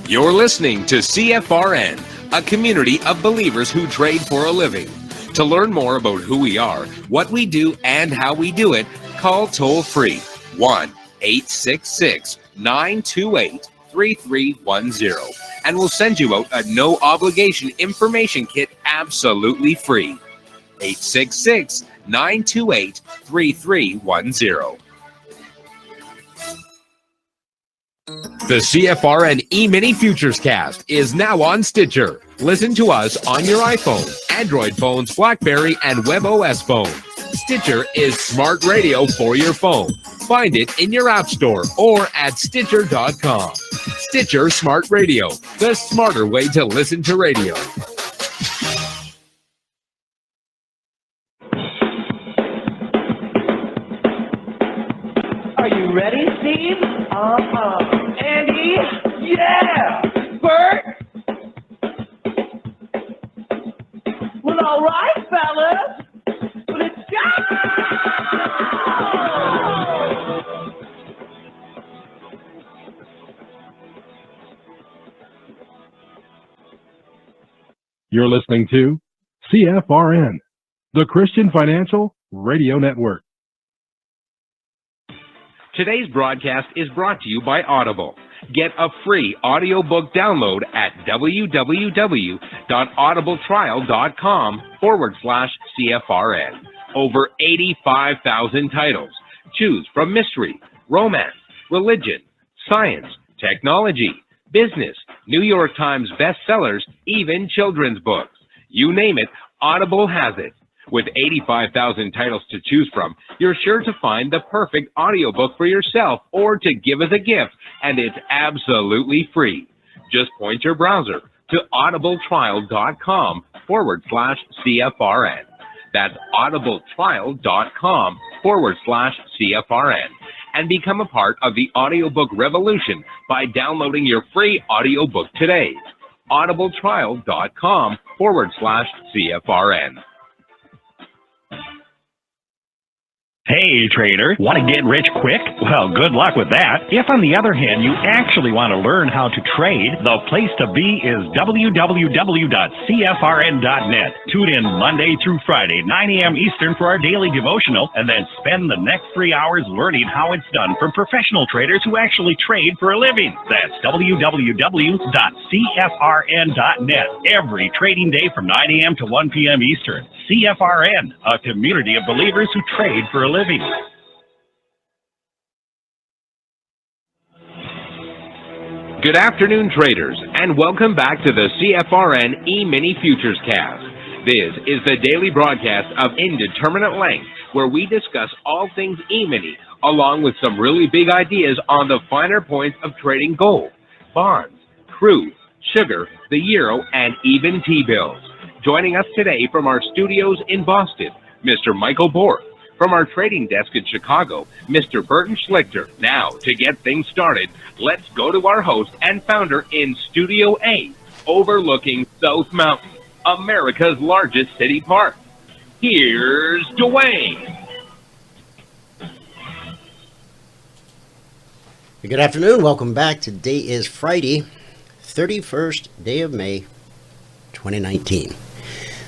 You're listening to CFRN, a community of believers who trade for a living. To learn more about who we are, what we do, and how we do it, call toll-free 1-866-928-3310, and we'll send you out a no-obligation information kit absolutely free. 866-928-3310. The CFRN Emini Futures Cast is now on Stitcher. Listen to us on your iPhone, Android phones, BlackBerry, and WebOS phones. Stitcher is smart radio for your phone. Find it in your app store or at Stitcher.com. Stitcher Smart Radio, the smarter way to listen to radio. Are you ready, Steve? Andy? Yeah! Bert? Well, all right, fellas. Let's go! You're listening to CFRN, the Christian Financial Radio Network. Today's broadcast is brought to you by Audible. Get a free audiobook download at www.audibletrial.com/CFRN. Over 85,000 titles. Choose from mystery, romance, religion, science, technology, business, New York Times bestsellers, even children's books. You name it, Audible has it. With 85,000 titles to choose from, you're sure to find the perfect audiobook for yourself or to give as a gift, and it's absolutely free. Just point your browser to audibletrial.com/CFRN. That's audibletrial.com/CFRN. And become a part of the audiobook revolution by downloading your free audiobook today. audibletrial.com/CFRN. Hey, trader, want to get rich quick? Well, good luck with that. If, on the other hand, you actually want to learn how to trade, the place to be is www.cfrn.net. Tune in Monday through Friday, 9 a.m. Eastern for our daily devotional, and then spend the next 3 hours learning how it's done from professional traders who actually trade for a living. That's www.cfrn.net. Every trading day from 9 a.m. to 1 p.m. Eastern. CFRN, a community of believers who trade for a living. Good afternoon, traders, and welcome back to the CFRN Emini Futures Cast. This is the daily broadcast of Indeterminate Length, where we discuss all things Emini, along with some really big ideas on the finer points of trading gold, bonds, crude, sugar, the euro, and even T-bills. Joining us today from our studios in Boston, Mr. Michael Borth. From our trading desk in Chicago, Mr. Burton Schlichter. Now, to get things started, let's go to our host and founder in Studio A, overlooking South Mountain, America's largest city park. Here's Dwayne. Good afternoon. Welcome back. Today is Friday, 31st day of May, 2019.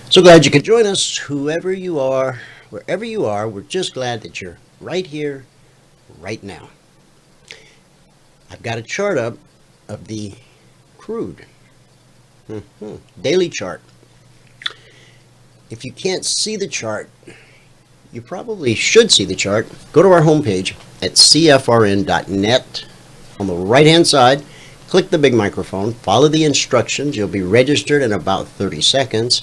So glad you could join us, whoever you are, wherever you are. We're just glad that you're right here, right now. I've got a chart up of the crude daily chart. If you can't see the chart, you probably should see the chart. Go to our homepage at cfrn.net. On the right-hand side, click the big microphone, follow the instructions. You'll be registered in about 30 seconds,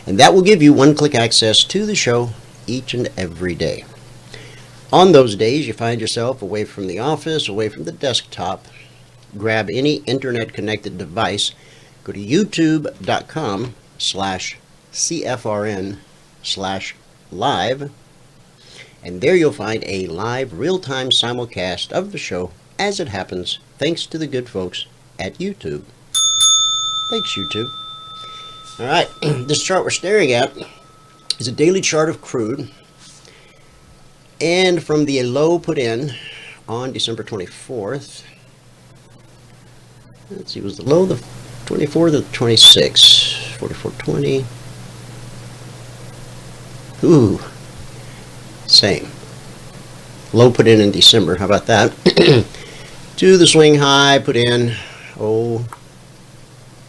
and that will give you one-click access to the show each and every day. On those days you find yourself away from the office, away from the desktop, grab any internet-connected device, go to youtube.com/CFRN/live, and there you'll find a live real-time simulcast of the show as it happens, thanks to the good folks at YouTube. Thanks, YouTube. All right, this chart we're staring at is a daily chart of crude, and from the low put in on December 24th, Let's see, was the low the 24 or the 26? 44.20. Ooh, same. Low put in December. How about that? To the swing high put in,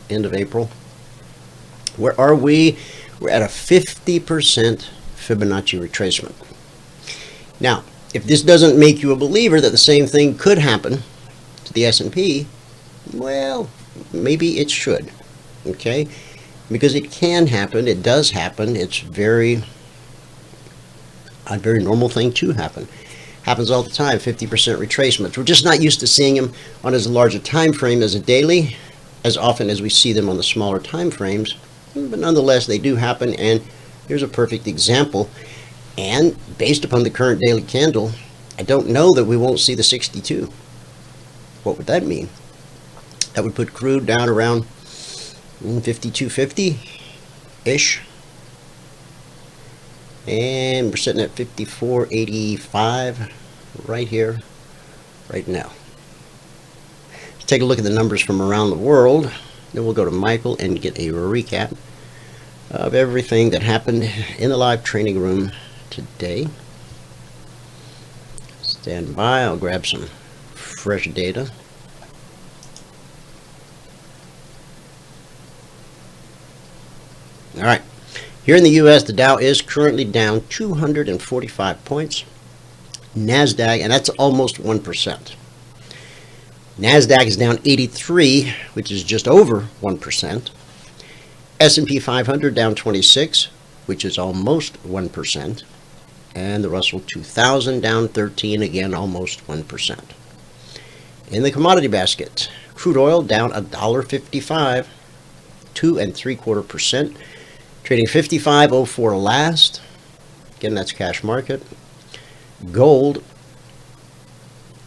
end of April. Where are we? We're at a 50% Fibonacci retracement. Now, if this doesn't make you a believer that the same thing could happen to the S&P, well, maybe it should, okay? Because it can happen, it does happen, it's a very normal thing to happen. Happens all the time, 50% retracements. We're just not used to seeing them on as large a time frame as a daily, as often as we see them on the smaller time frames, but nonetheless, they do happen, and here's a perfect example. And based upon the current daily candle, I don't know that we won't see the 62. What would that mean? That would put crude down around 52.50-ish. And we're sitting at 54.85 right here, right now. Let's take a look at the numbers from around the world. Then we'll go to Michael and get a recap of everything that happened in the live training room today. Stand by, I'll grab some fresh data. All right, here in the US, the Dow is currently down 245 points. NASDAQ, and that's almost 1%. NASDAQ is down 83, which is just over 1%. S&P 500 down 26, which is almost 1%. And the Russell 2000 down 13, again almost 1%. In the commodity basket, crude oil down $1.55, 2.75%, trading 55.04 last. Again, that's cash market. Gold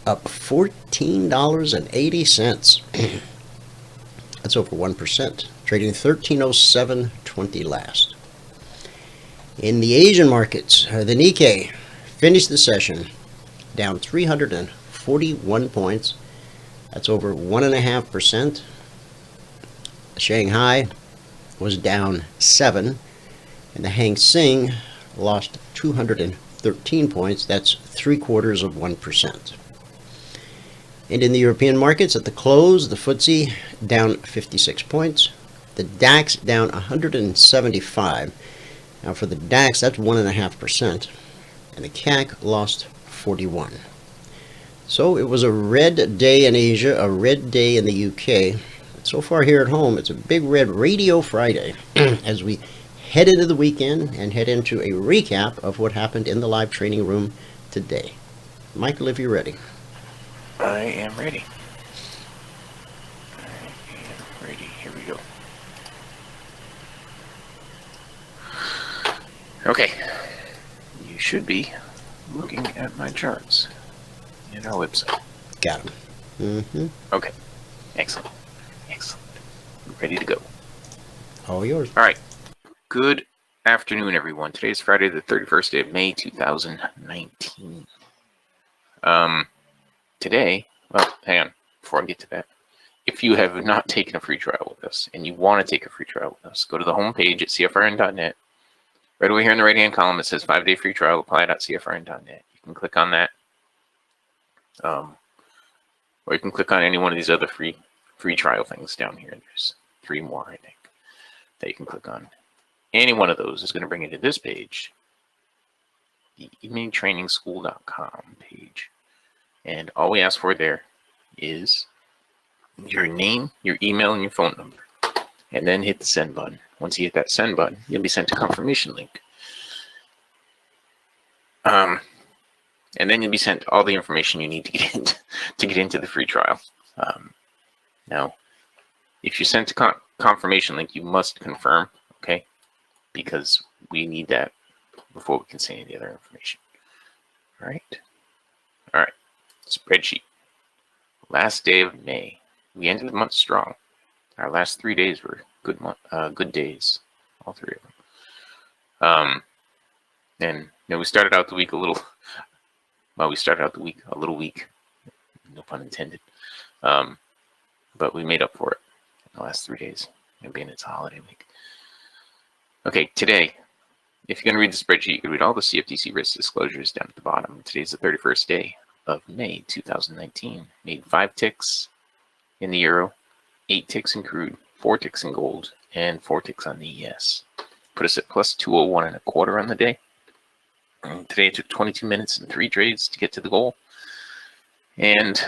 up $14.80. That's over 1%, trading 1307.20 last. In the Asian markets, the Nikkei finished the session down 341 points. That's over 1.5%. Shanghai was down 7, and the Hang Seng lost 213 points. That's 0.75%. And in the European markets, at the close, the FTSE down 56 points. The DAX down 175. Now for the DAX, that's 1.5%. And the CAC lost 41. So it was a red day in Asia, a red day in the UK. So far here at home, it's a big red Radio Friday as we head into the weekend and head into a recap of what happened in the live training room today. Michael, if you're ready. I am ready. Here we go. Okay. You should be looking at my charts in our website. Got him. Mm-hmm. Okay. Excellent. Excellent. Ready to go. All yours. All right. Good afternoon, everyone. Today is Friday, the 31st day of May, 2019. Today, well, hang on, before I get to that, if you have not taken a free trial with us and you want to take a free trial with us, go to the home page at CFRN.net. Right over here in the right-hand column, it says 5-day free trial, apply.cfrn.net. You can click on that, or you can click on any one of these other free trial things down here. There's 3 more, I think, that you can click on. Any one of those is going to bring you to this page, the eminitrainingschool.com page. And all we ask for there is your name, your email, and your phone number. And then hit the send button. Once you hit that send button, you'll be sent a confirmation link. And then you'll be sent all the information you need to get into the free trial. Now, if you sent a confirmation link, you must confirm, okay? Because we need that before we can see any other information. All right. Spreadsheet. Last day of May. We ended the month strong. Our last 3 days were good days, all 3 of them. And we started out the week a little weak, no pun intended. But but we made up for it in the last 3 days, and being it's a holiday week. Okay, today, if you're going to read the spreadsheet, you can read all the CFTC risk disclosures down at the bottom. Today's the 31st day of May 2019. Made 5 ticks in the euro, 8 ticks in crude, 4 ticks in gold, and 4 ticks on the ES. Put us at plus 201.25 on the day. And today it took 22 minutes and 3 trades to get to the goal. And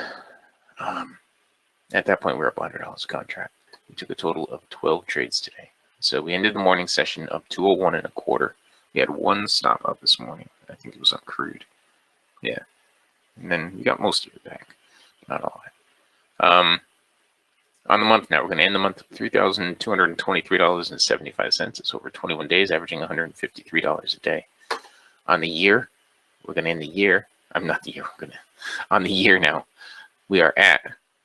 at that point, we were up $100 a contract. We took a total of 12 trades today. So we ended the morning session up 201.25. We had 1 stop up this morning. I think it was on crude. Yeah. And then we got most of it back. Not all of it. On the month now, we're going to end the month at $3,223.75. It's over 21 days, averaging $153 a day. On the year, we're going to end the year. On the year now, we are at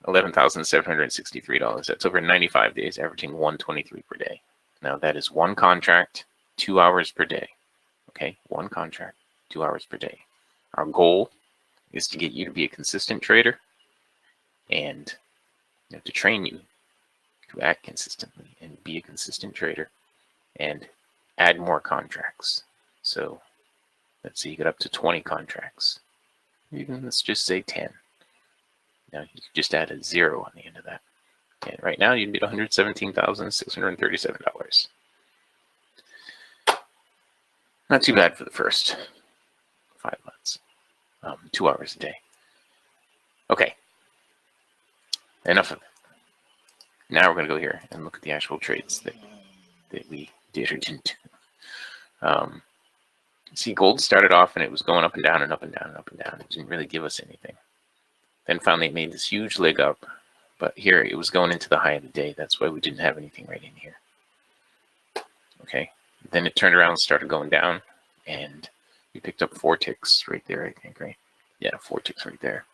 $11,763. That's over 95 days, averaging $123 per day. Now that is 1 contract, 2 hours per day. Okay, 1 contract, 2 hours per day. Our goal is to get you to be a consistent trader and to train you to act consistently and be a consistent trader and add more contracts. So let's say you get up to 20 contracts. Even let's just say 10. Now you just add a 0 on the end of that. And right now you'd be $117,637. Not too bad for the first 5 months. 2 hours a day. Okay. Enough of it. Now we're going to go here and look at the actual trades that we did or didn't do. See, gold started off and it was going up and down and up and down and up and down. It didn't really give us anything. Then finally it made this huge leg up. But here it was going into the high of the day. That's why we didn't have anything right in here. Okay. Then it turned around and started going down. And we picked up 4 ticks right there, I think, right? Yeah, 4 ticks right there.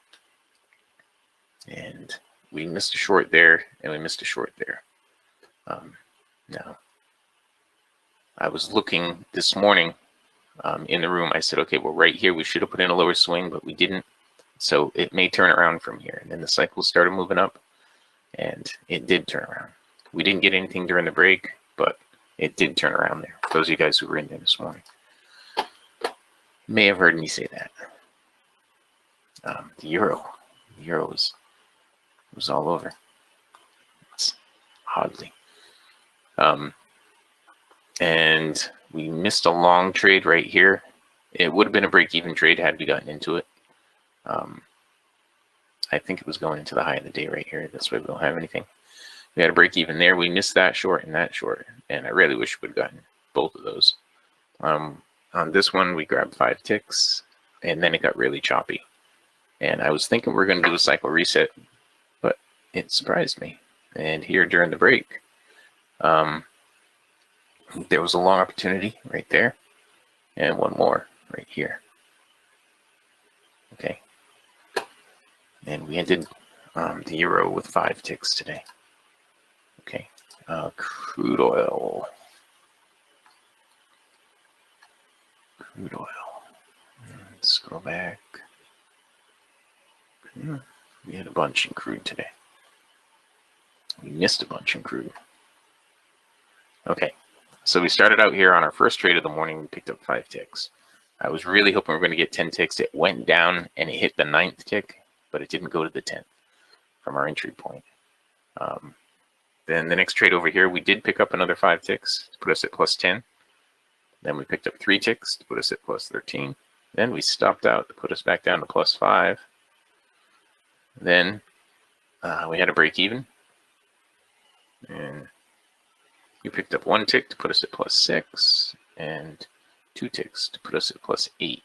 And we missed a short there, and we missed a short there. Now, I was looking this morning in the room. I said, okay, well, right here, we should have put in a lower swing, but we didn't. So it may turn around from here. And then the cycle started moving up, and it did turn around. We didn't get anything during the break, but it did turn around there. Those of you guys who were in there this morning may have heard me say that. The euro was all over. It's oddly. And we missed a long trade right here. It would have been a break-even trade had we gotten into it. I think it was going into the high of the day right here. That's why we don't have anything. We had a break-even there. We missed that short and that short. And I really wish we would have gotten both of those. On this one, we grabbed 5 ticks, and then it got really choppy. And I was thinking we were going to do a cycle reset, but it surprised me. And here during the break, there was a long opportunity right there, and one more right here. Okay. And we ended the euro with 5 ticks today. Okay. Crude oil. Let's go back. We had a bunch in crude today. We missed a bunch in crude. Okay, so we started out here on our first trade of the morning. We picked up 5 ticks. I was really hoping we were going to get 10 ticks. It went down and it hit the 9th tick, but it didn't go to the 10th from our entry point. Then the next trade over here, we did pick up another 5 ticks to put us at plus 10. Then we picked up 3 ticks to put us at plus 13. Then we stopped out to put us back down to plus 5. Then we had a break even. And we picked up 1 tick to put us at plus 6 and 2 ticks to put us at plus 8.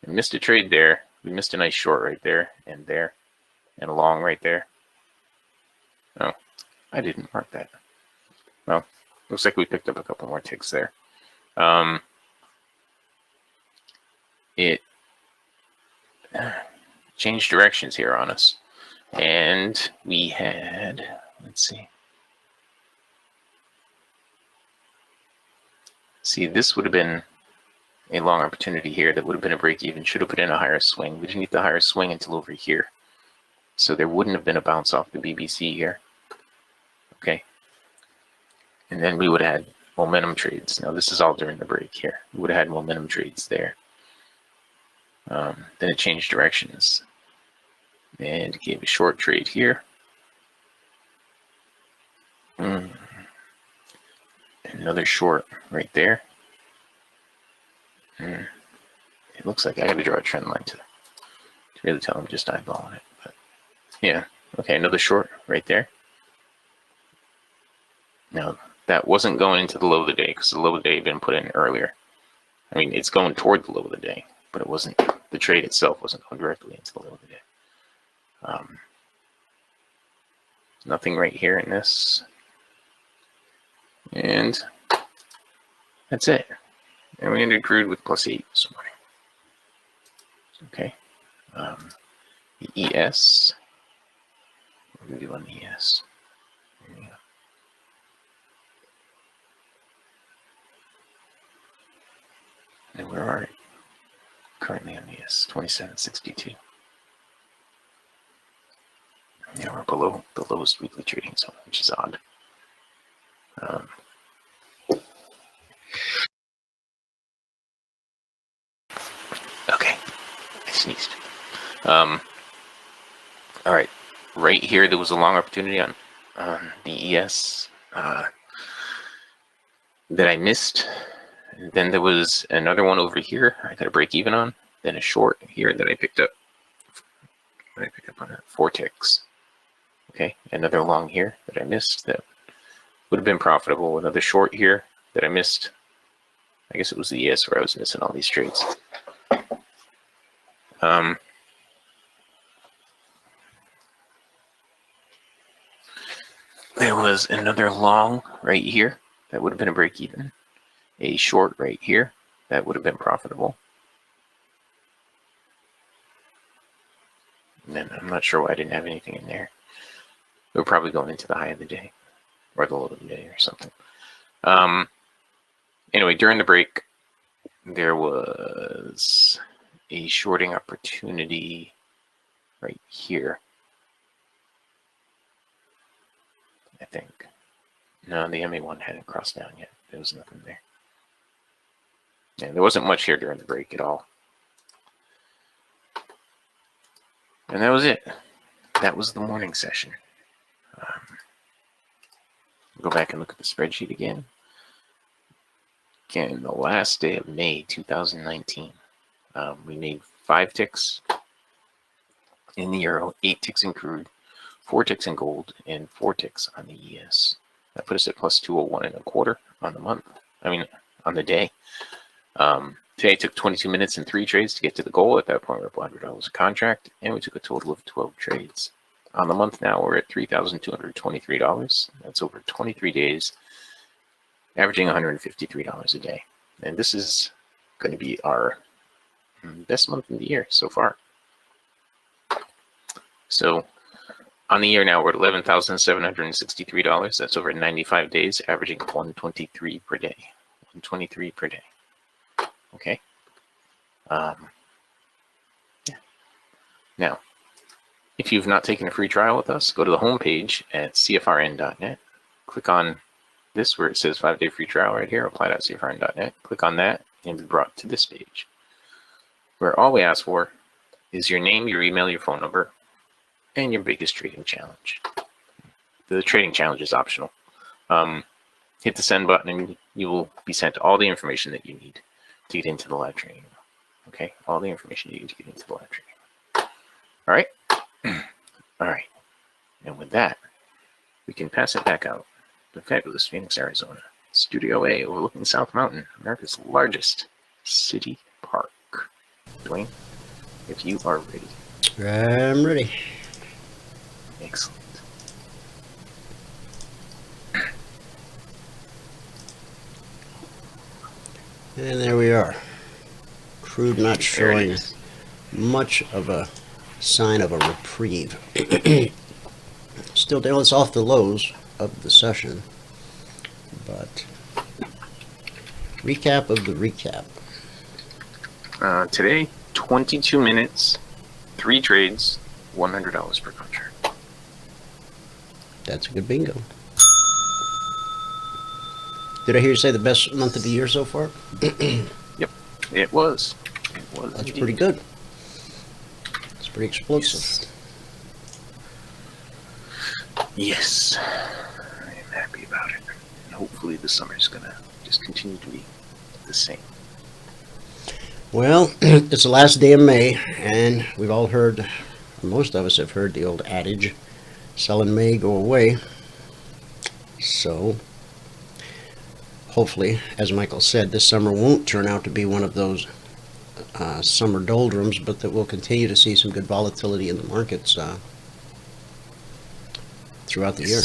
We missed a trade there. We missed a nice short right there and a long right there. Oh, I didn't mark that. Well, looks like we picked up a couple more ticks there. It changed directions here on us. And we had, let's see. See, this would have been a long opportunity here. That would have been a break even. Should have put in a higher swing. We didn't get the higher swing until over here. So there wouldn't have been a bounce off the BBC here. Okay. And then we would have had momentum trades. Now this is all during the break here. We would have had momentum trades there. Then it changed directions and gave a short trade here. Another short right there. It looks like I got to draw a trend line to really tell I'm just eyeballing it. But yeah, okay, another short right there. Now that wasn't going into the low of the day because the low of the day had been put in earlier. I mean, it's going toward the low of the day, but it wasn't. The trade itself wasn't going directly into the low of the day. Nothing right here in this. And that's it. And we ended Crude with +8 this morning. Okay. The ES. What do we do on the ES? There we go. And where are we? Currently on the ES, 2762. Yeah, we're below the lowest weekly trading zone, which is odd. Okay, I sneezed. All right, right here there was a long opportunity on the ES that I missed. And then there was another one over here I got a break even on. Then a short here that I picked up. I picked up on 4 ticks. Okay, another long here that I missed that would have been profitable. Another short here that I missed. I guess it was the ES where I was missing all these trades. There was another long right here that would have been a break even. A short right here that would have been profitable. And then I'm not sure why I didn't have anything in there. We're probably going into the high of the day or the low of the day or something. Anyway, during the break, there was a shorting opportunity right here. I think. No, the MA1 hadn't crossed down yet. There was nothing there. Yeah, there wasn't much here during the break at all. And that was it. That was the morning session. Go back and look at the spreadsheet again. Again, the last day of May 2019. We made 5 ticks in the euro, 8 ticks in crude, 4 ticks in gold, and 4 ticks on the ES. That put us at plus 201.25 on the month. I mean, on the day. Today it took 22 minutes and 3 trades to get to the goal. At that point, we were up $100 a contract, and we took a total of 12 trades. On the month now, we're at $3,223. That's over 23 days, averaging $153 a day. And this is going to be our best month in the year so far. So on the year now, we're at $11,763. That's over 95 days, averaging $123 per day. $123 per day. Okay. Yeah. Now, if you've not taken a free trial with us, go to the homepage at CFRN.net. Click on this where it says 5-day free trial right here, apply.cfrn.net. Click on that and be brought to this page, where all we ask for is your name, your email, your phone number, and your biggest trading challenge. The trading challenge is optional. Hit the send button and you will be sent all the information that you need to get into the live training room. Okay, all the information you need to get into the live training room. All right. All right. And with that, we can pass it back out to fabulous Phoenix, Arizona, Studio A, overlooking South Mountain, America's largest city park. Dwayne, if you are ready. I'm ready. Excellent. And there we are. Crude not showing much of a sign of a reprieve. Still down, it's off the lows of the session, but recap of the recap. Today, 22 minutes, 3 trades, $100 per contract. That's a good bingo. Did I hear you say the best month of the year so far? Yep, it was. That's indeed. pretty good. It's pretty explosive. Yes, I am happy about it. And hopefully the summer's gonna just continue to be the same. Well, it's the last day of May, and we've all heard, most of us have heard the old adage, sell in May, go away. So, hopefully, as Michael said, this summer won't turn out to be one of those summer doldrums, but that we'll continue to see some good volatility in the markets throughout the year.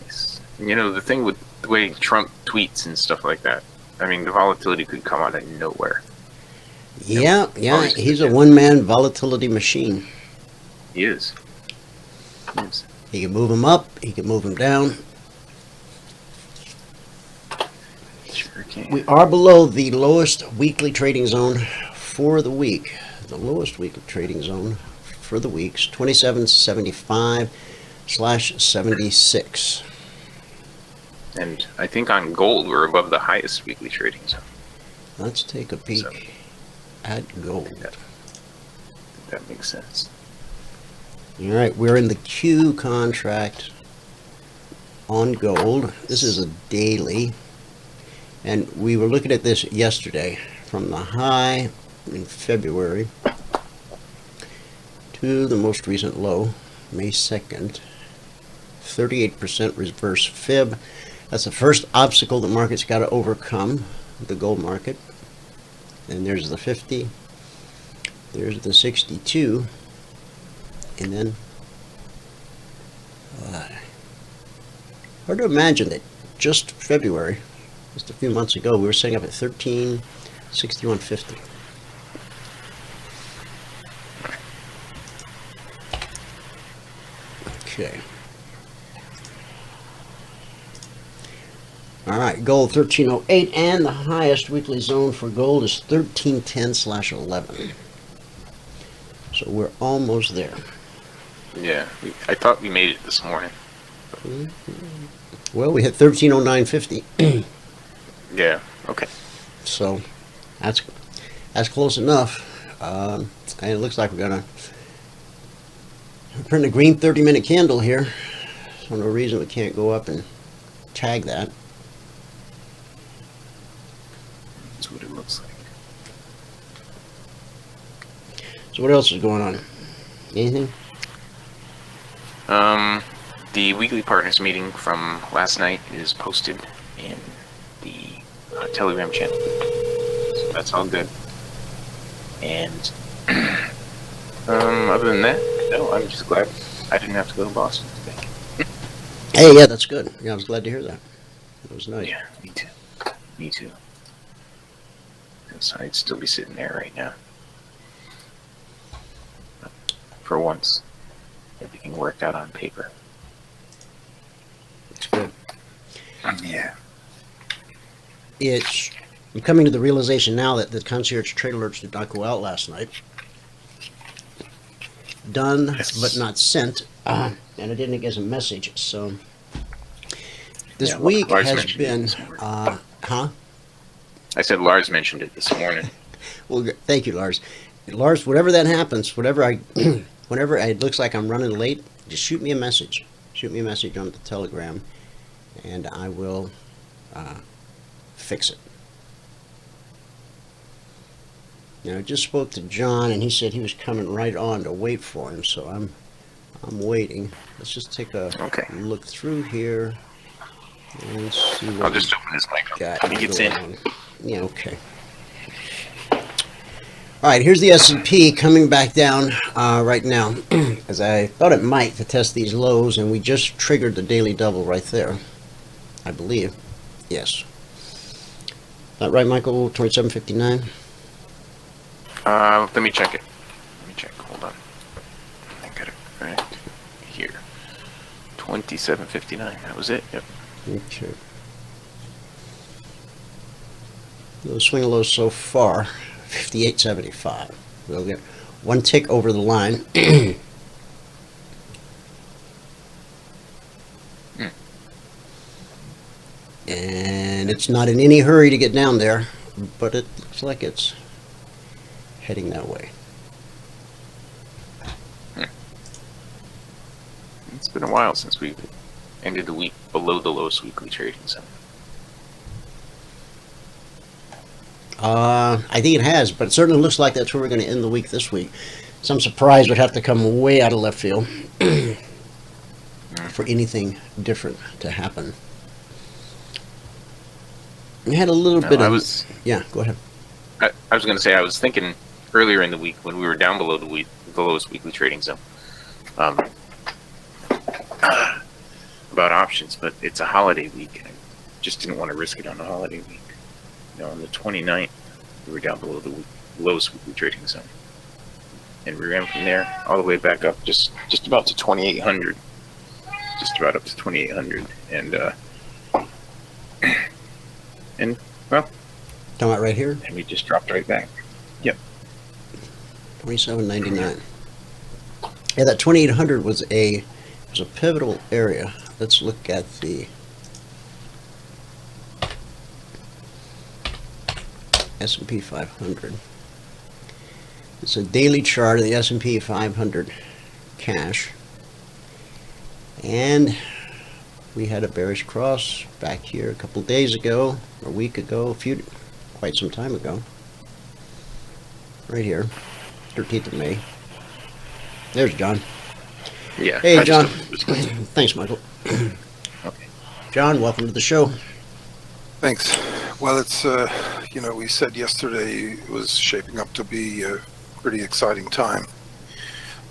Yes. You know, the thing with the way Trump tweets and stuff like that, I mean, the volatility could come out of nowhere. Yeah, he's a one-man volatility machine. He is. He is. He can move them up, he can move them down. Sure can. We are below the lowest weekly trading zone for the week. The lowest weekly trading zone for the week's 2775/76. And I think on gold, we're above the highest weekly trading zone. Let's take a peek So, at gold. that makes sense. All right, we're in the Q contract on gold. This is a daily, and we were looking at this yesterday from the high in February to the most recent low, May 2nd. 38% reverse fib. That's the first obstacle the market's got to overcome, the gold market. And there's the 50, there's the 62, and then hard to imagine that just February, just a few months ago, we were setting up at 1361.50. Okay. All right, gold 1308, and the highest weekly zone for gold is 1310/11. So we're almost there. Yeah, I thought we made it this morning. Well, we hit 1309.50. Yeah, okay. So that's close enough. And it looks like we're gonna print a green 30-minute candle here. So no reason we can't go up and tag that. That's what it looks like. So what else is going on? Anything? The weekly partners meeting from last night is posted in the Telegram channel. So that's all good. And other than that, no, I'm just glad I didn't have to go to Boston today. Hey, yeah, that's good. Yeah, I was glad to hear that. That was nice. Yeah, me too. Me too. Because I'd still be sitting there right now. But for once, everything worked out on paper. It's good. Yeah. I'm coming to the realization now that the Concierge Trade Alerts did not go out last night. Done, Yes. but not sent, and I didn't get a message. So this Yeah, week Lars has mentioned it been, this morning. huh? I said Lars mentioned it this morning. Well, thank you, Lars. Lars, whatever that happens, whenever it looks like I'm running late, just shoot me a message. Shoot me a message on the Telegram, and I will fix it. Now, I just spoke to John, and he said he was coming right on to wait for him, so I'm waiting. Let's just take a look through here and see what I'll just open his mic got when he gets in. going on. Yeah, okay. All right, here's the S&P coming back down right now, as I thought it might to test these lows, and we just triggered the daily double right there, I believe. Yes. Is that right, Michael? 27.59? Let me check it. Let me check. Hold on. I got it right here. 27.59. That was it. Yep. Okay. The swing lows so far, 58.75. We'll get one tick over the line. And it's not in any hurry to get down there, but it looks like it's heading that way. It's been a while since we ended the week below the lowest weekly trading zone. I think it has, but it certainly looks like that's where we're going to end the week this week. Some surprise would have to come way out of left field for anything different to happen. We had a little bit of... Yeah, go ahead. I was going to say, I was thinking earlier in the week when we were down below the lowest weekly trading zone about options, but it's a holiday week, and I just didn't want to risk it on a holiday week. On the 29th, we were down below the lowest weekly trading zone, and we ran from there all the way back up, just about to 2,800, just about up to 2,800, and well, talking about right here, and we just dropped right back. Yep, 27.99. Yeah, that 2,800 was a pivotal area. Let's look at the S&P 500. It's a daily chart of the S&P 500 cash, and we had a bearish cross back here a couple days ago, or a week ago, quite some time ago, right here, 13th of May. There's John. Yeah. Hey, John. Thanks, Michael. Okay. John, welcome to the show. Thanks. Well, it's, we said yesterday it was shaping up to be a pretty exciting time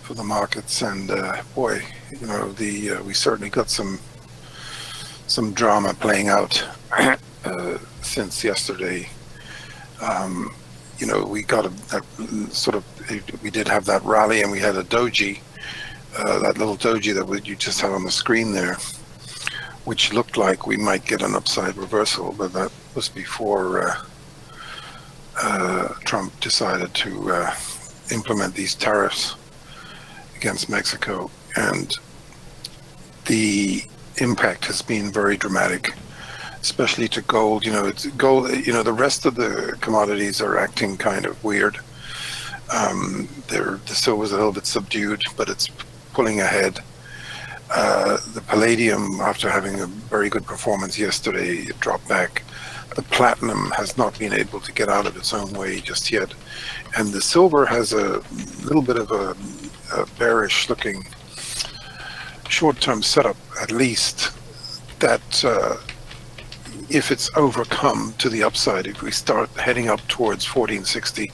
for the markets, and boy, we certainly got some drama playing out since yesterday. We got we did have that rally, and we had a doji, that little doji that you just had on the screen there, which looked like we might get an upside reversal, but that was before Trump decided to implement these tariffs against Mexico, and the impact has been very dramatic, especially to gold. It's gold. The rest of the commodities are acting kind of weird. The silver's a little bit subdued, but it's pulling ahead. The palladium, after having a very good performance yesterday, it dropped back. The platinum has not been able to get out of its own way just yet, and the silver has a little bit of a bearish looking short-term setup, at least, that if it's overcome to the upside, if we start heading up towards 1460,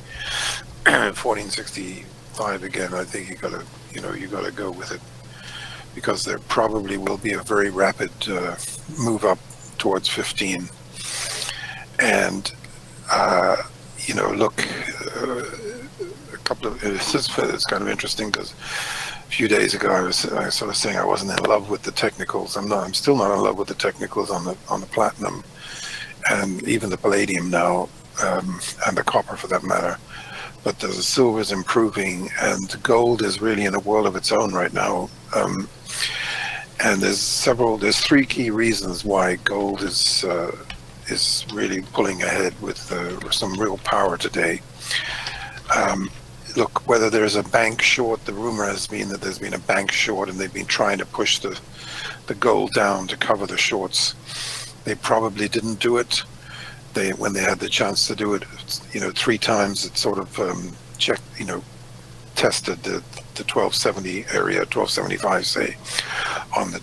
1465 again, I think you gotta go with it, because there probably will be a very rapid move up towards 15. And look, a couple of it's kind of interesting, because a few days ago I was sort of saying I wasn't in love with the technicals. I'm still not in love with the technicals on the platinum, and even the palladium now, and the copper for that matter. But the silver is improving, and gold is really in a world of its own right now. And there's three key reasons why gold is really pulling ahead with some real power today. Look, whether there's a bank short, the rumor has been that there's been a bank short, and they've been trying to push the gold down to cover the shorts. They probably didn't do it. When they had the chance to do it, 3 times it sort of tested the 1270 area, 1275 say, on the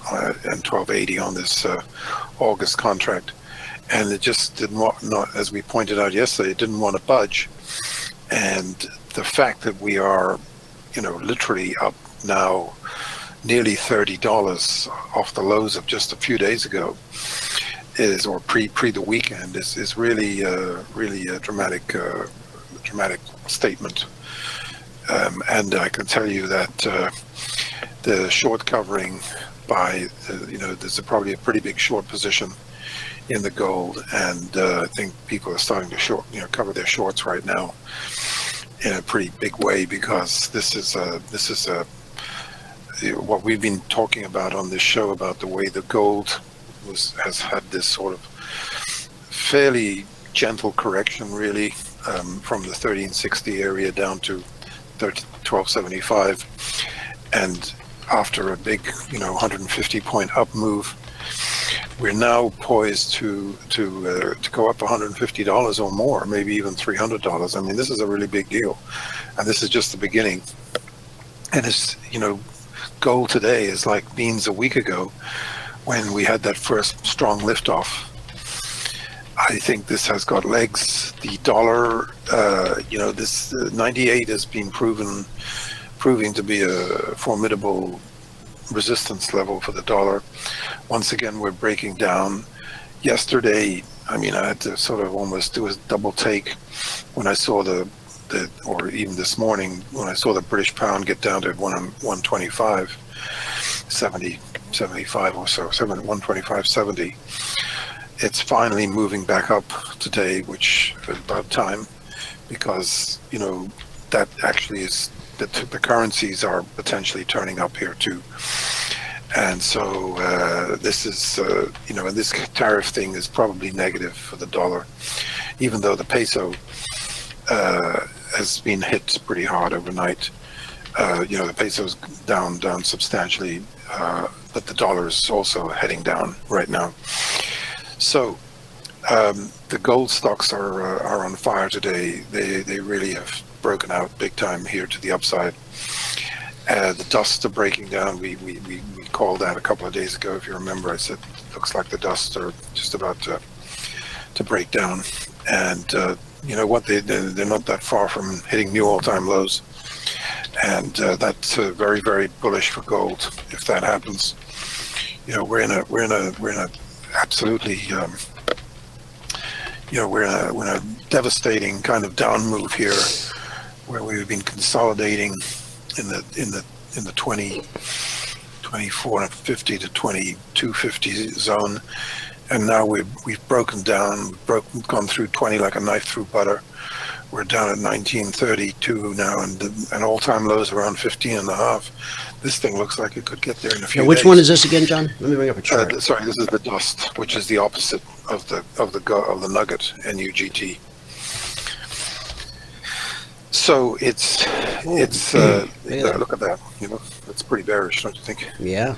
and 1280 on this August contract, and it just didn't want, as we pointed out yesterday, it didn't want to budge. And the fact that we are, literally up now nearly $30 off the lows of just a few days ago, or pre the weekend, is really a dramatic statement. And I can tell you that the short covering by there's probably a pretty big short position in the gold, and I think people are starting to cover their shorts right now in a pretty big way, because this is what we've been talking about on this show, about the way the gold has had this sort of fairly gentle correction, really, from the 1360 area down to 1275, and after a big, 150 point up move, we're now poised to go up $150 or more, maybe even $300. I mean, this is a really big deal, and this is just the beginning. And it's, gold today is like beans a week ago when we had that first strong liftoff. I think this has got legs. The dollar, this 98 has been proving to be a formidable resistance level for the dollar. Once again, we're breaking down. Yesterday, I had to sort of almost do a double take when I saw or even this morning when I saw the British pound get down to 125, 70, 75 or so, 125.70. It's finally moving back up today, which is about time, because that actually is the currencies are potentially turning up here too. And so this is and this tariff thing is probably negative for the dollar, even though the peso has been hit pretty hard overnight. The peso's down substantially, but the dollar is also heading down right now. So the gold stocks are on fire today. They really have broken out big time here to the upside. The dusts are breaking down. We called that a couple of days ago, if you remember. I said looks like the dusts are just about to break down, and you know what, they're not that far from hitting new all-time lows, and that's very, very bullish for gold if that happens. We're in a absolutely we're in a devastating kind of down move here, where we've been consolidating in the 2450 to 2250 zone, and now we've broken down. Gone through 20 like a knife through butter. We're down at 1932 now, and all-time lows around 15.5. This thing looks like it could get there in a few days. Which one is this again, John? Let me bring up a chart. Sorry, this is the dust, which is the opposite of the nugget, NUGT. So it's look at that. It's pretty bearish, don't you think? Yeah.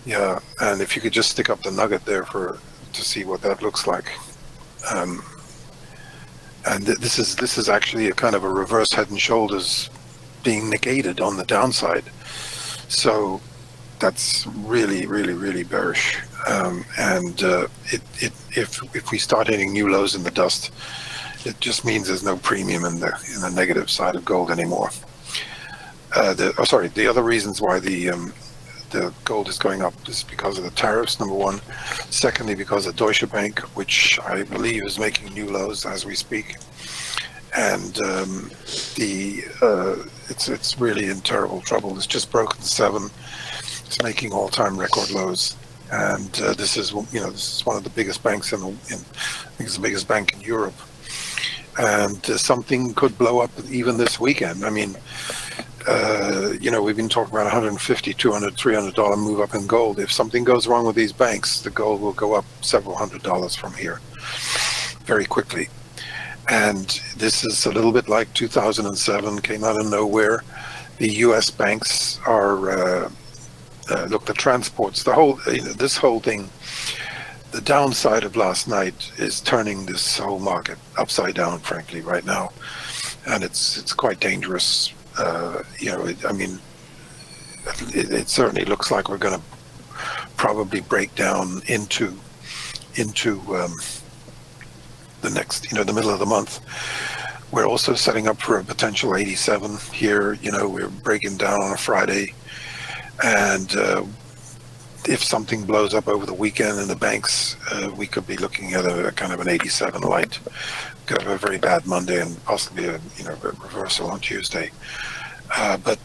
Yeah, and if you could just stick up the nugget there to see what that looks like. And this is actually a kind of a reverse head and shoulders being negated on the downside. So that's really, really, really bearish. If we start hitting new lows in the dust, it just means there's no premium in the negative side of gold anymore. The other reasons why the gold is going up is because of the tariffs, number one. Secondly, because of Deutsche Bank, which I believe is making new lows as we speak. And it's really in terrible trouble. It's just broken 7. It's making all-time record lows. And this is one of the biggest banks I think it's the biggest bank in Europe. And something could blow up even this weekend. I mean, we've been talking about $150, $200, $300 move up in gold. If something goes wrong with these banks, the gold will go up several $100s from here very quickly. And this is a little bit like 2007, came out of nowhere. The U.S. banks are, look, the transports, this whole thing, the downside of last night is turning this whole market upside down, frankly, right now. And it's quite dangerous. It certainly looks like we're going to probably break down into the next, the middle of the month. We're also setting up for a potential 87 here. We're breaking down on a Friday, and if something blows up over the weekend in the banks, we could be looking at a kind of an 87 light. Could have a very bad Monday and possibly a reversal on Tuesday. But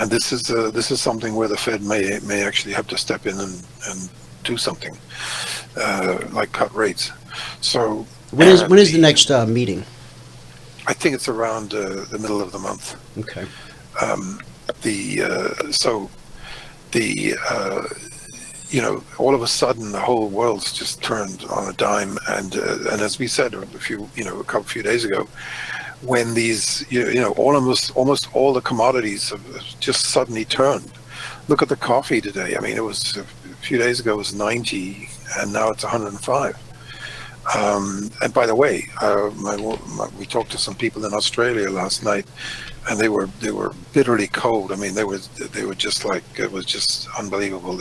this is something where the Fed may actually have to step in and do something, like cut rates. So when is the next meeting? I think it's around the middle of the month. Okay. all of a sudden the whole world's just turned on a dime, and as we said a few days ago, when these almost all the commodities have just suddenly turned. Look at the coffee today. I mean, it was a few days ago it was 90, and now it's 105. And by the way, we talked to some people in Australia last night, and they were bitterly cold. I mean, they were just like, it was just unbelievable.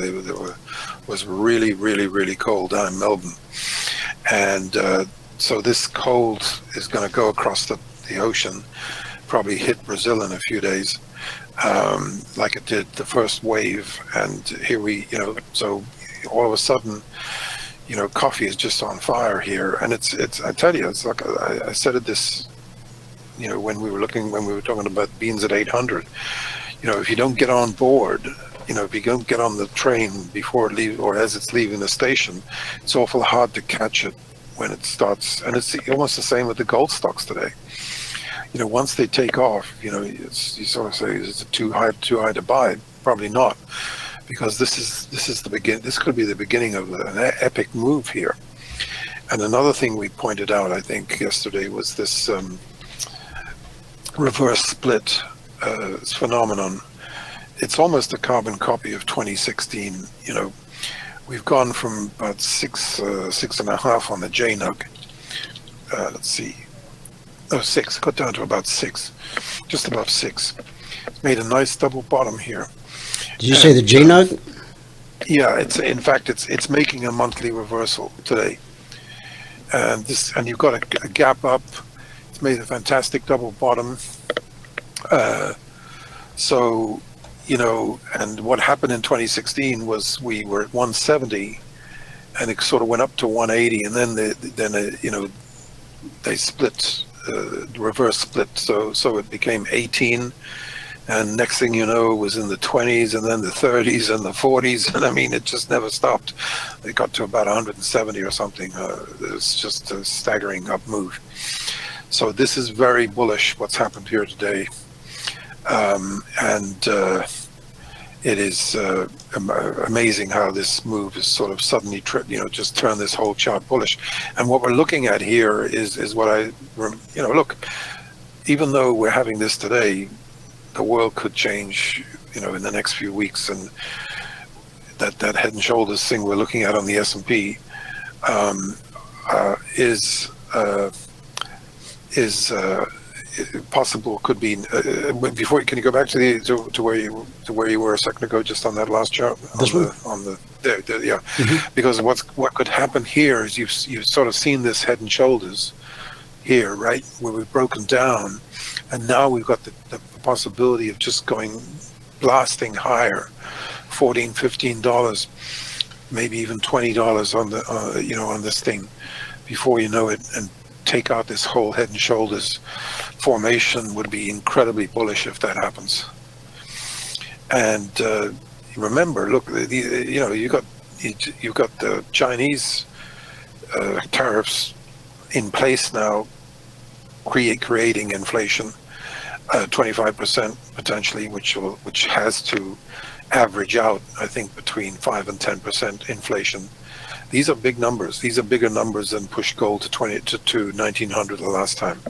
Was really, really, really cold down in Melbourne, and so this cold is going to go across the ocean, probably hit Brazil in a few days, like it did the first wave. And here so all of a sudden, coffee is just on fire here, and it's I tell you, it's like I said this, when we were talking about beans at 800. If you don't get on board, if you don't get on the train before it leaves or as it's leaving the station, it's awful hard to catch it when it starts. And it's almost the same with the gold stocks today. Once they take off, you sort of say, is it too high to buy? Probably not, because this is the begin. This could be the beginning of an epic move here. And another thing we pointed out, I think, yesterday was this reverse split phenomenon. It's almost a carbon copy of 2016. We've gone from about 6.5 on the JNUG. Let's see. 6. Got down to about 6, just above 6. It's made a nice double bottom here. Did you say the JNUG? Yeah, it's making a monthly reversal today, and you've got a gap up. It's made a fantastic double bottom. And what happened in 2016 was we were at 170, and it sort of went up to 180, and then they split, reverse split. So it became 18. And next thing you know, it was in the 20s, and then the 30s and the 40s. And I mean, it just never stopped. It got to about 170 or something. It's just a staggering up move. So this is very bullish, what's happened here today. It is amazing how this move is sort of suddenly, just turned this whole chart bullish. And what we're looking at here is what look, even though we're having this today, the world could change, in the next few weeks, and that head and shoulders thing we're looking at on the S&P is possible. Could be before. Can you go back to where you were a second ago, just on that last chart? There, yeah. Mm-hmm. Because what could happen here is you've sort of seen this head and shoulders here, right, where we've broken down, and now we've got the possibility of just going blasting higher, $14-15, maybe even $20 on the on this thing, before you know it, and take out this whole head and shoulders formation. Would be incredibly bullish if that happens. And remember, look, you've got the Chinese tariffs in place now, creating inflation, 25% potentially, which has to average out, I think, between 5 and 10% inflation. These are big numbers. These are bigger numbers than push gold to 1900 the last time.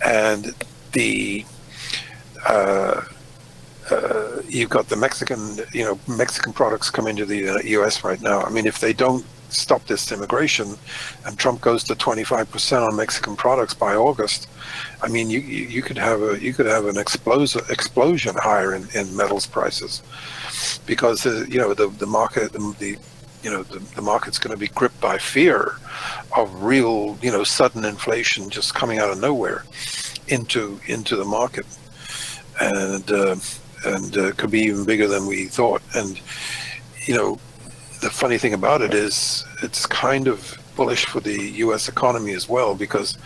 And you've got the Mexican products come into the U.S. right now. I mean, if they don't stop this immigration, and Trump goes to 25% on Mexican products by August, I mean, you could have an explosion higher in metals prices, because the market's going to be gripped by fear of real sudden inflation just coming out of nowhere into the market, and could be even bigger than we thought. And the funny thing about it is it's kind of bullish for the U.S. economy as well, because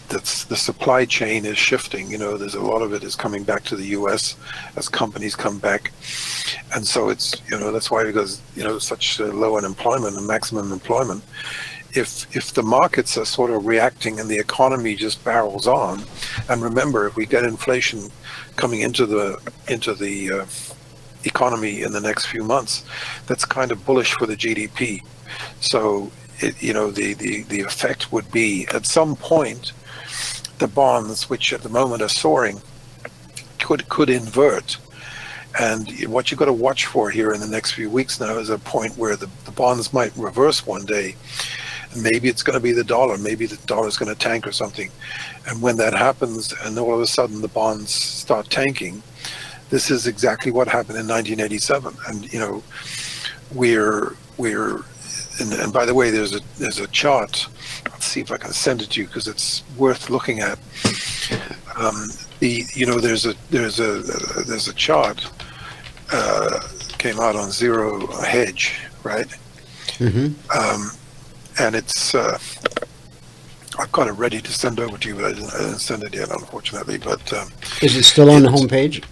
the supply chain is shifting. There's a lot of it is coming back to the U.S. as companies come back, and so it's that's why, because such low unemployment and maximum employment. If the markets are sort of reacting and the economy just barrels on, and remember, if we get inflation coming into the economy in the next few months, that's kind of bullish for the GDP. So, the effect would be at some point, the bonds, which at the moment are soaring, could invert. And what you've got to watch for here in the next few weeks now is a point where the bonds might reverse one day. And maybe it's going to be the dollar. Maybe the dollar's going to tank or something. And when that happens, and all of a sudden the bonds start tanking, this is exactly what happened in 1987. And and by the way, there's a chart. Let's see if I can send it to you because it's worth looking at. There's a chart came out on Zero Hedge, right? Mm-hmm. And it's I've got it ready to send over to you, but I didn't send it yet, unfortunately. But is it still on the homepage?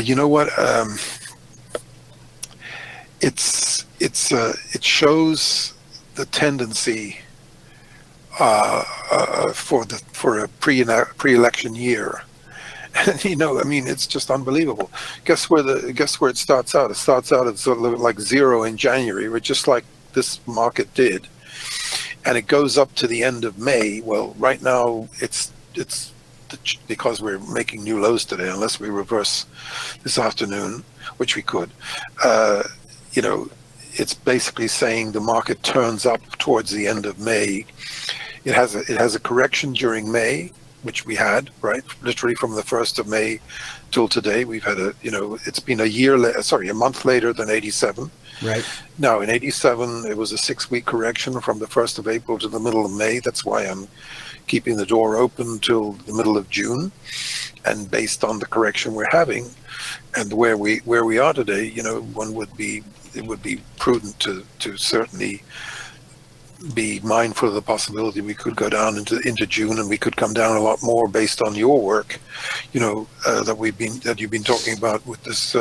You know what? It shows the tendency for a pre-election year, and it's just unbelievable. Guess where it starts out? It starts out at sort of like zero in January, which just like this market did, and it goes up to the end of May. Well, right now it's because we're making new lows today, unless we reverse this afternoon, which we could. It's basically saying the market turns up towards the end of May. It has a correction during May, which we had, right? Literally from the 1st of May till today, we've had it's been a month later than 87. Right. Now in 87, it was a 6-week correction from the 1st of April to the middle of May. That's why I'm keeping the door open till the middle of June. And based on the correction we're having and where we are today, it would be prudent to certainly be mindful of the possibility we could go down into June, and we could come down a lot more based on your work, that you've been talking about with this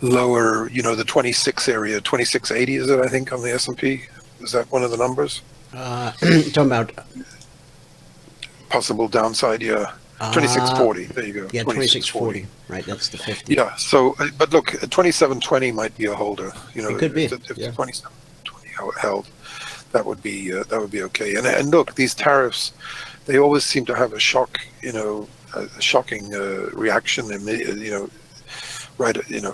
lower, the 26 area, 2680 is it? I think on the S&P. Is that one of the numbers? Talking about possible downside, yeah. 2640. There you go. Yeah, 2640. Right, that's the 50. Yeah. So, but look, 2720 might be a holder. It could be. If 2720 held, that would be okay. And look, these tariffs, they always seem to have a shocking reaction, and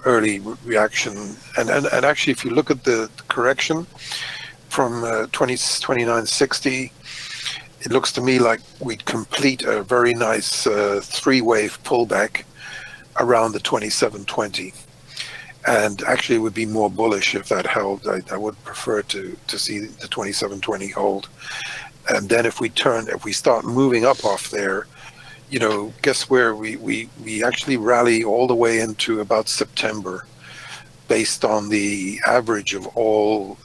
early reaction. And actually, if you look at the correction from 2960. It looks to me like we'd complete a very nice 3-wave pullback around the 2720, and actually it would be more bullish if that held. I would prefer to see the 2720 hold, and then if we start moving up off there, guess where we actually rally all the way into about September, based on the average of all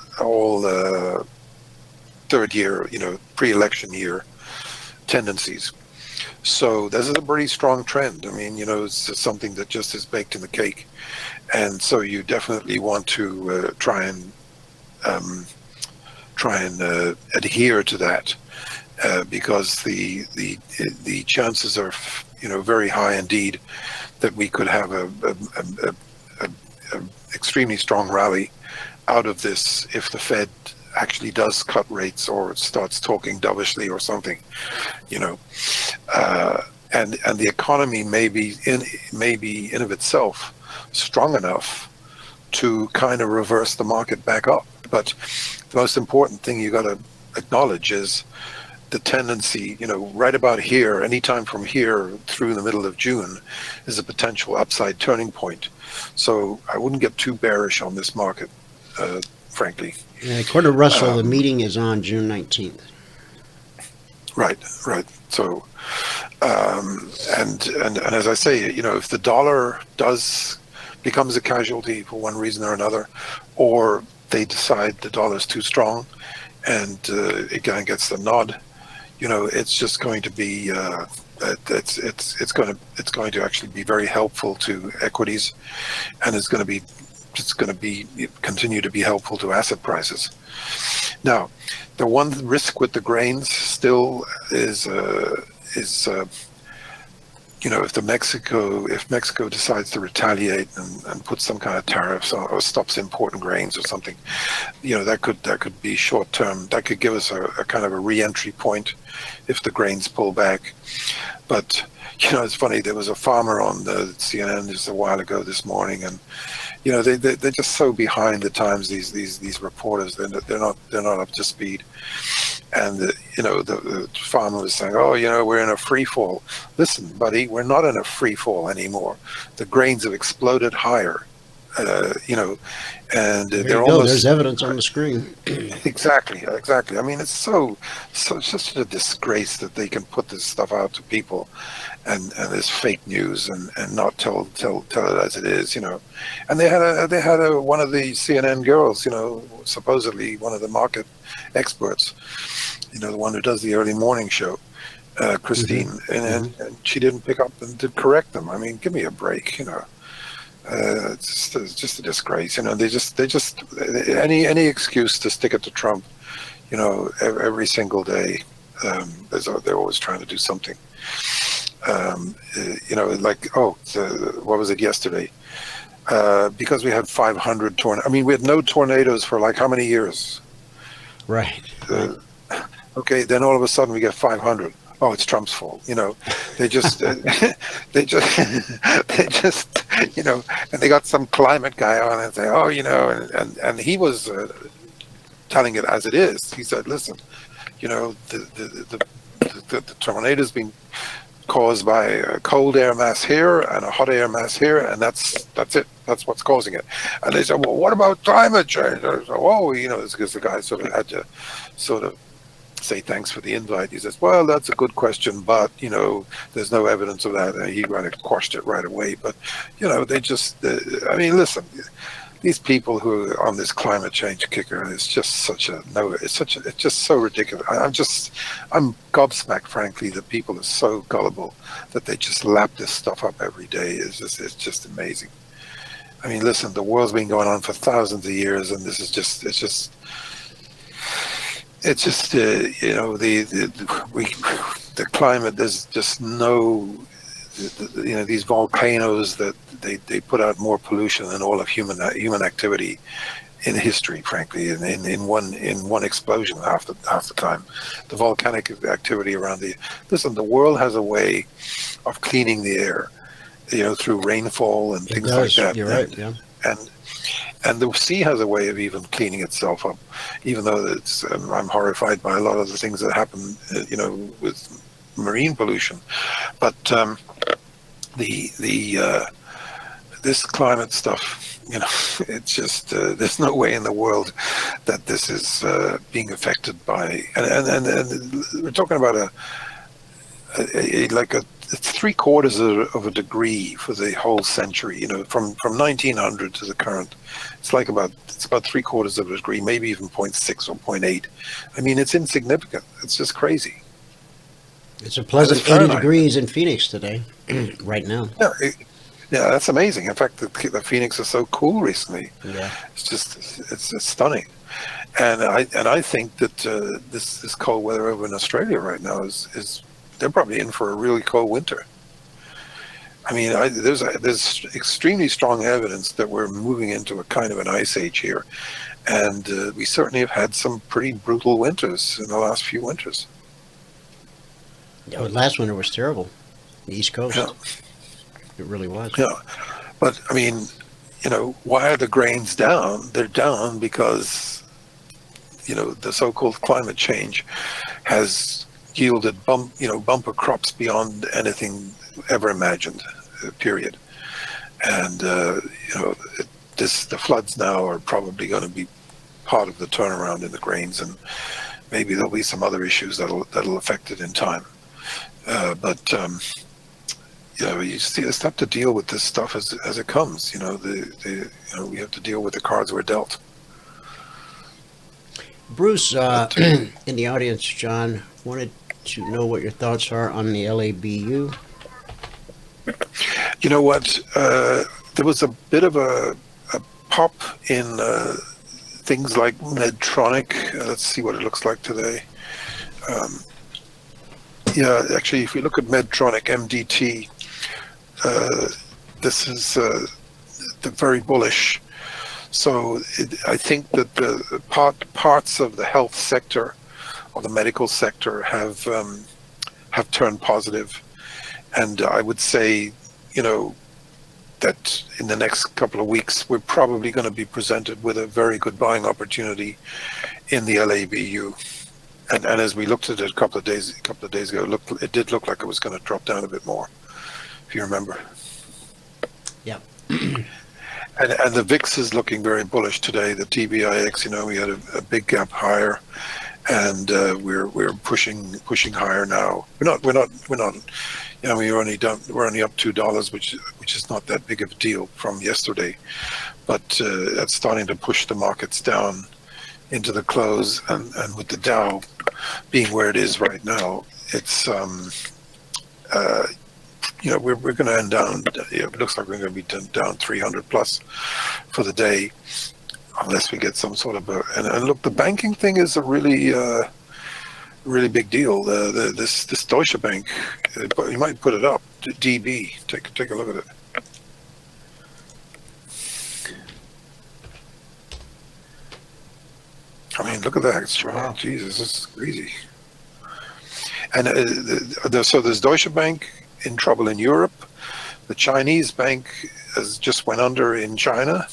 third year, pre-election year tendencies. So this is a pretty strong trend. I mean, it's something that just is baked in the cake, and so you definitely want to try and adhere to that, because the chances are, very high indeed that we could have a extremely strong rally out of this if the Fed actually does cut rates or starts talking dovishly or something, and the economy may be in of itself strong enough to kind of reverse the market back up. But the most important thing you got to acknowledge is the tendency, right about here, anytime from here through the middle of June, is a potential upside turning point. So I wouldn't get too bearish on this market, frankly. According to Russell, the meeting is on June 19th. Right. So, and as I say, if the dollar becomes a casualty for one reason or another, or they decide the dollar's too strong, and it kind of gets the nod, it's just going to be it's going to actually be very helpful to equities, and it's going to continue to be helpful to asset prices. Now, the one risk with the grains still is if Mexico decides to retaliate and put some kind of tariffs or stops importing grains or something, that could be short term. That could give us a kind of a re-entry point if the grains pull back. But it's funny. There was a farmer on the CNN just a while ago this morning, and they're just so behind the times. These reporters, they're not up to speed. And the farmer was saying, "Oh, we're in a free fall." Listen, buddy, we're not in a free fall anymore. The grains have exploded higher, and they're almost. There's evidence on the screen. Exactly. I mean, it's so such a disgrace that they can put this stuff out to people, and this fake news and not tell it as it is, And they had one of the CNN girls, supposedly one of the market experts, the one who does the early morning show, Christine, and she didn't pick up and did correct them. I mean, give me a break, it's just a disgrace. They just any excuse to stick it to Trump, every single day. They're always trying to do something. What was it yesterday? Because we had 500 tornadoes. I mean, we had no tornadoes for like how many years? Right. Okay, then all of a sudden we get 500. Oh, it's Trump's fault. They just, they just, and they got some climate guy on and say, oh, and he was telling it as it is. He said, listen, the tornado's being caused by a cold air mass here and a hot air mass here, and that's it. That's what's causing it. And they said, well, what about climate change? I said, oh, it's because the guy sort of had to say thanks for the invite. He says, well, that's a good question, but there's no evidence of that, and he kind of quashed it right away. But they just listen, these people who are on this climate change kicker, it's just it's just so ridiculous. I'm gobsmacked, frankly, that people are so gullible that they just lap this stuff up every day. It's just amazing. I mean, listen, the world's been going on for thousands of years, and this is the climate. There's just no, these volcanoes that they put out more pollution than all of human activity in history, frankly, in one explosion half the time. The volcanic activity around the world has a way of cleaning the air, through rainfall and things like that. You're right. Yeah. And the sea has a way of even cleaning itself up, even though I'm horrified by a lot of the things that happen, with marine pollution. But this climate stuff, it's just there's no way in the world that this is being affected by. And we're talking about it's 3/4 of a degree for the whole century, from 1900 to the current. It's about 3/4 of a degree, maybe even 0.6 or 0.8. I mean, it's insignificant. It's just crazy. It's a pleasant 80 degrees in Phoenix today, right now. Yeah, that's amazing. In fact, the Phoenix is so cool recently. Yeah, it's stunning. And I think that this cold weather over in Australia right now is they're probably in for a really cold winter. I mean, there's extremely strong evidence that we're moving into a kind of an ice age here, and we certainly have had some pretty brutal winters in the last few winters. Yeah, last winter was terrible. The East Coast. Yeah. It really was. Yeah, but I mean, why are the grains down? They're down because the so-called climate change has yielded bumper crops beyond anything ever imagined, period. And the floods now are probably going to be part of the turnaround in the grains, and maybe there'll be some other issues that'll affect it in time. But you just have to deal with this stuff as it comes. We have to deal with the cards we're dealt. Bruce, in the audience, John wanted to know what your thoughts are on the LABU. You know what? There was a bit of a pop in things like Medtronic. Let's see what it looks like today. Yeah, actually, if we look at Medtronic, MDT, this is the very bullish. So I think that the parts of the health sector or the medical sector have turned positive, and I would say, that in the next couple of weeks we're probably going to be presented with a very good buying opportunity in the LABU. And as we looked at it a couple of days ago, it did look like it was going to drop down a bit more, if you remember. Yeah. And the VIX is looking very bullish today. The TBIX, we had a big gap higher, and we're pushing higher now. We're not. We're only up $2, which is not that big of a deal from yesterday, but that's starting to push the markets down into the close, and with the Dow being where it is right now, it's we're going to end down. It looks like we're going to be down 300 plus for the day, unless we get some sort of and look, the banking thing is a really big deal. This Deutsche Bank, you might put it up to DB. Take a look at it. I mean, look at that. It's wow. Jesus, this is crazy. And so there's Deutsche Bank in trouble in Europe. The Chinese bank has just went under in China,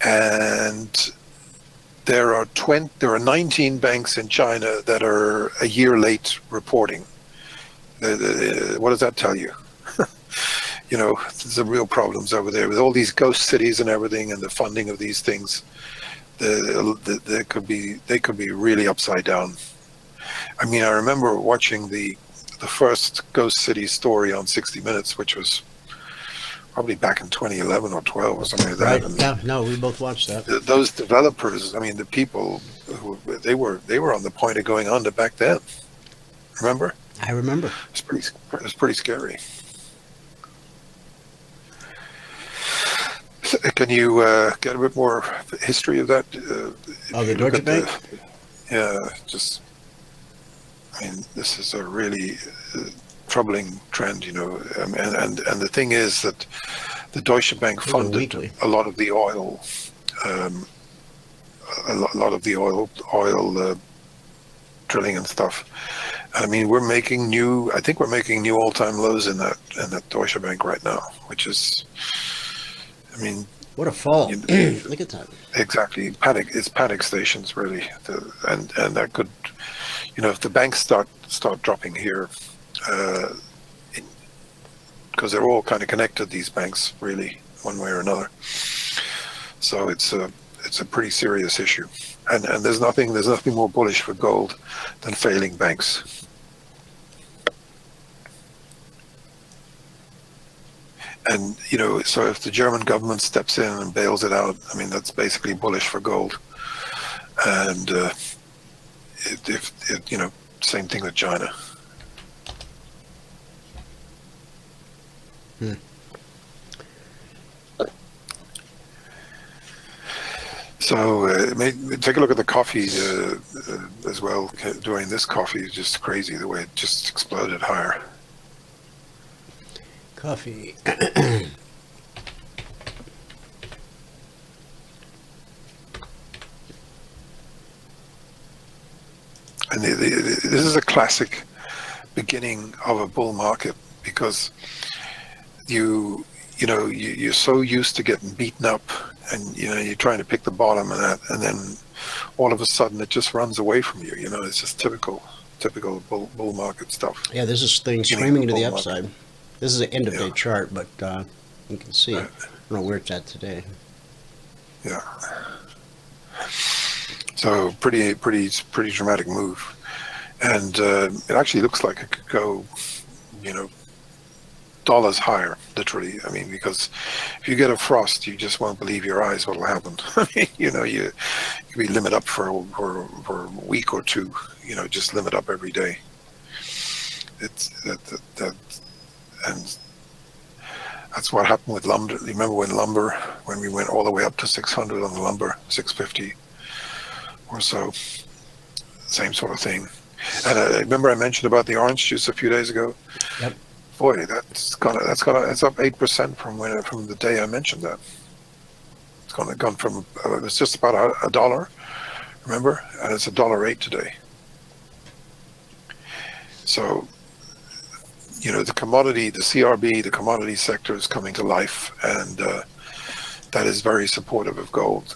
and there are 19 banks in China that are a year late reporting. What does that tell you? There's the real problems over there with all these ghost cities and everything, and the funding of these things. They could be really upside down. I mean, I remember watching the first ghost city story on 60 Minutes, which was probably back in 2011 or 12 or something like that. Right. And yeah. No, we both watched that. Those developers, I mean, the people they were on the point of going under back then. Remember? I remember. It's pretty scary. Can you get a bit more history of that? The Deutsche Bank? I mean, this is a really troubling trend, and the thing is that the Deutsche Bank funded a lot of the oil, drilling and stuff. I mean, I think we're making new all-time lows in that Deutsche Bank right now, which is, I mean, what a fall! Look at that. Exactly, it's panic stations really, and that could, if the banks start dropping here, because they're all kind of connected, these banks, really, one way or another. So it's a pretty serious issue, and there's nothing more bullish for gold than failing banks. And, so if the German government steps in and bails it out, I mean, that's basically bullish for gold. And same thing with China. So take a look at the coffee as well. During this coffee is just crazy the way it just exploded higher. Coffee. And this is a classic beginning of a bull market, because you're so used to getting beaten up, and you're trying to pick the bottom of that, and then all of a sudden it just runs away from you. It's just typical bull market stuff. Yeah, this is things screaming to the upside. Market. This is an end of day chart, but you can see. I don't know where it's at today. Yeah. So pretty dramatic move, and it actually looks like it could go, dollars higher, literally. I mean, because if you get a frost, you just won't believe your eyes what'll happen. I mean, you could be limit up for a week or two. Just limit up every day. It's that. And that's what happened with lumber. You remember when we went all the way up to 600 on the lumber, 650 or so, same sort of thing. And I remember I mentioned about the orange juice a few days ago. Yep. Boy, that's up 8% from the day I mentioned that. It's gone from it was just about a dollar, remember, and it's $1.08 today. So, the commodity, the CRB, the commodity sector is coming to life, and that is very supportive of gold.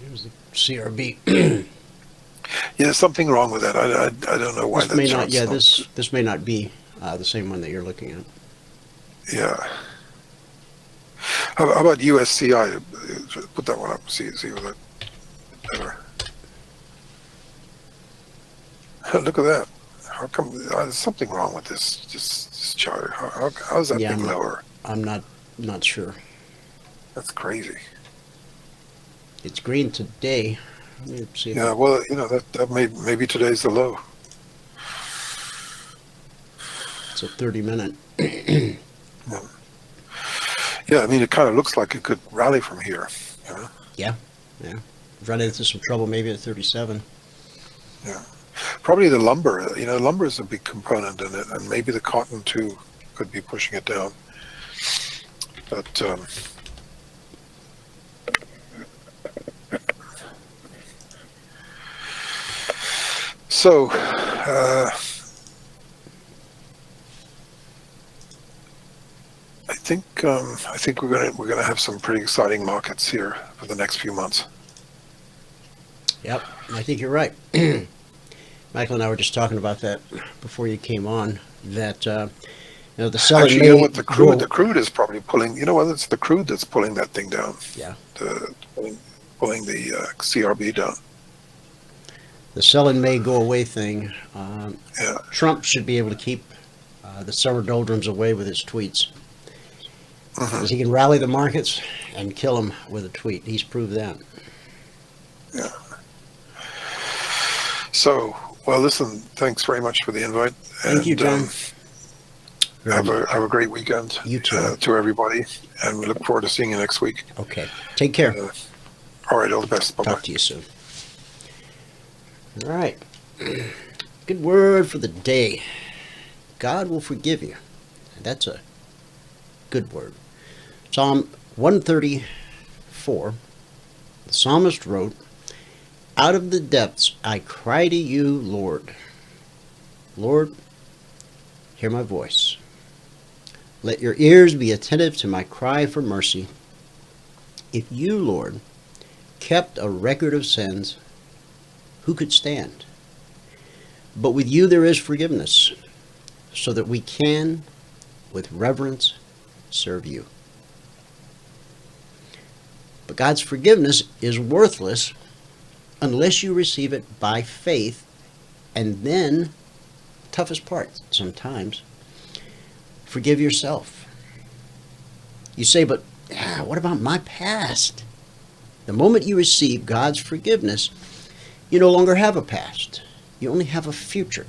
Here's the CRB. Yeah, there's something wrong with that. I don't know why This may not. chart's Yeah, not- this may not be the same one that you're looking at. Yeah. How about USCI? Put that one up. See what that better. Look at that. How come there's something wrong with this chart? How is that Yeah, thing lower? I'm not sure. That's crazy. It's green today. Let me see. Yeah, well, that maybe today's the low. It's a 30-minute. Yeah, I mean, it kind of looks like it could rally from here. Yeah. Run into some trouble maybe at 37. Yeah. Probably the lumber. Lumber is a big component in it, and maybe the cotton too could be pushing it down. But so I think we're gonna have some pretty exciting markets here for the next few months. Yep, I think you're right. Michael and I were just talking about that before you came on. That the selling. Actually, you know what? The crude is probably pulling. You know what? It's the crude that's pulling that thing down. Yeah. Pulling the CRB down. The selling may go away thing. Yeah. Trump should be able to keep the summer doldrums away with his tweets. Because he can rally the markets and kill them with a tweet. He's proved that. Yeah. So, well, listen, thanks very much for the invite. Thank you, John. Have a great weekend. You too. To everybody, and we look forward to seeing you next week. Okay. Take care. All right, all the best. Bye-bye. Talk to you soon. All right. Good word for the day. God will forgive you. That's a good word. Psalm 134, the psalmist wrote, "Out of the depths I cry to you, Lord. Lord, hear my voice. Let your ears be attentive to my cry for mercy. If you, Lord, kept a record of sins, who could stand? But with you there is forgiveness, so that we can, with reverence, serve you." But God's forgiveness is worthless unless you receive it by faith, and then, toughest part sometimes, forgive yourself. You say, but what about my past? The moment you receive God's forgiveness, you no longer have a past. You only have a future.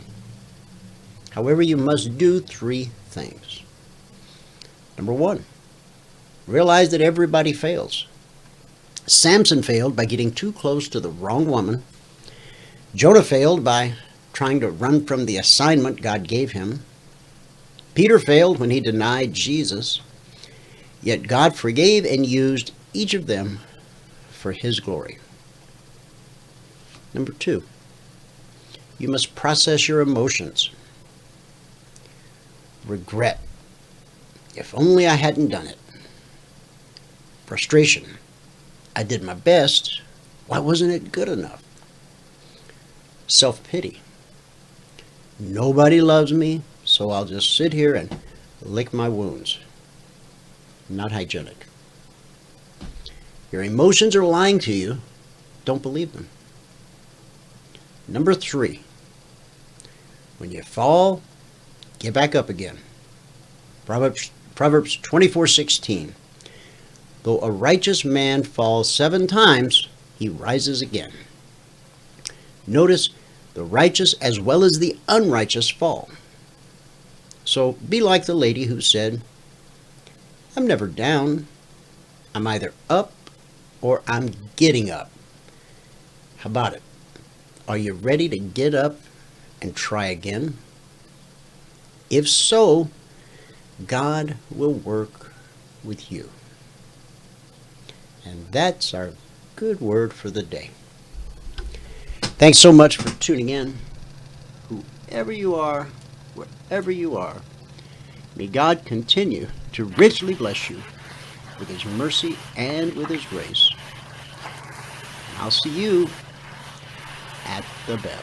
However, you must do 3 things. Number 1, realize that everybody fails. Samson failed by getting too close to the wrong woman. Jonah failed by trying to run from the assignment God gave him. Peter failed when he denied Jesus. Yet God forgave and used each of them for his glory. Number 2, you must process your emotions. Regret. If only I hadn't done it. Frustration. I did my best. Why wasn't it good enough? Self-pity. Nobody loves me, so I'll just sit here and lick my wounds. Not hygienic. Your emotions are lying to you. Don't believe them. Number 3, when you fall, get back up again. Proverbs 24:16. Though a righteous man falls 7 times, he rises again. Notice the righteous as well as the unrighteous fall. So be like the lady who said, I'm never down. I'm either up or I'm getting up. How about it? Are you ready to get up and try again? If so, God will work with you. And that's our good word for the day. Thanks so much for tuning in. Whoever you are, wherever you are, may God continue to richly bless you with His mercy and with His grace. And I'll see you at the bell.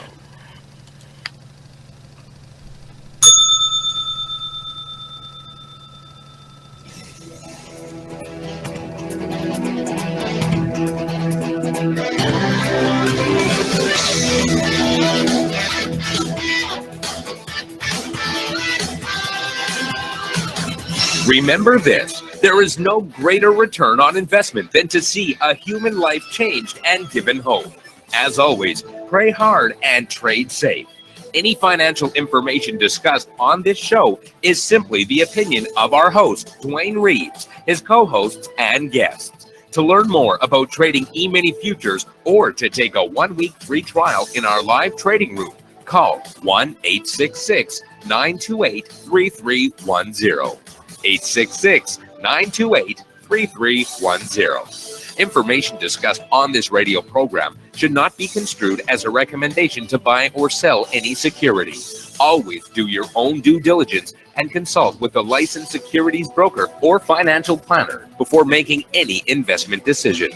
Remember this, there is no greater return on investment than to see a human life changed and given hope. As always, pray hard and trade safe. Any financial information discussed on this show is simply the opinion of our host, Dwayne Reeves, his co-hosts, and guests. To learn more about trading Emini Futures or to take a 1-week free trial in our live trading room, call 1-866-928-3310. 866-928-3310. Information discussed on this radio program should not be construed as a recommendation to buy or sell any security. Always do your own due diligence and consult with a licensed securities broker or financial planner before making any investment decision.